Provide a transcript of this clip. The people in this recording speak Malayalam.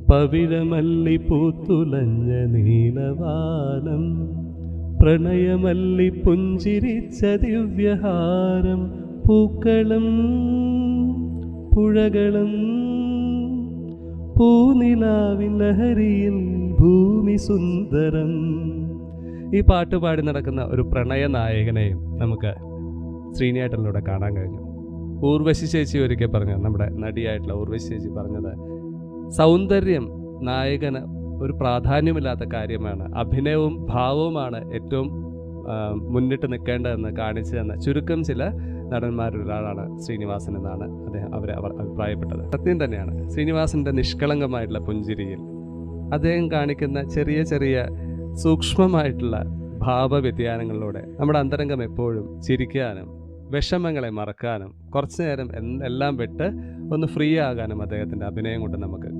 പവിഴമല്ലി പൂത്തുലഞ്ഞ നീലവാനം, പ്രണയമല്ലി പുഞ്ചിരിച്ച ദിവ്യഹാരം. പൂക്കളും പുഴകളും പൂനിലാവിൻ ലഹരിയിൽ ഭൂമി സുന്ദരം. ഈ പാട്ട് പാടി നടക്കുന്ന ഒരു പ്രണയ നായകനെയും നമുക്ക് ശ്രീനിയേട്ടനിലൂടെ കാണാൻ കഴിഞ്ഞു. ഊർവശി ചേച്ചി ഒരിക്കൽ പറഞ്ഞത്, നമ്മുടെ നടിയായിട്ടുള്ള ഊർവശി ചേച്ചി പറഞ്ഞത്, സൗന്ദര്യം നായകന് ഒരു പ്രാധാന്യമില്ലാത്ത കാര്യമാണ്, അഭിനയവും ഭാവവുമാണ് ഏറ്റവും മുന്നിട്ട് നിൽക്കേണ്ടതെന്ന് കാണിച്ചു തന്ന ചുരുക്കം ചില നടന്മാരൊരാളാണ് ശ്രീനിവാസൻ എന്നാണ് അവർ അഭിപ്രായപ്പെട്ടത്. സത്യം തന്നെയാണ്. ശ്രീനിവാസൻ്റെ നിഷ്കളങ്കമായിട്ടുള്ള പുഞ്ചിരിയിൽ അദ്ദേഹം കാണിക്കുന്ന ചെറിയ ചെറിയ സൂക്ഷ്മമായിട്ടുള്ള ഭാവവ്യതിയാനങ്ങളിലൂടെ നമ്മുടെ അന്തരംഗം എപ്പോഴും ചിരിക്കാനും വിഷമങ്ങളെ മറക്കാനും കുറച്ചു നേരം എല്ലാം വിട്ട് ഒന്ന് ഫ്രീ ആകാനും അദ്ദേഹത്തിൻ്റെ അഭിനയം കൊണ്ട് നമുക്ക്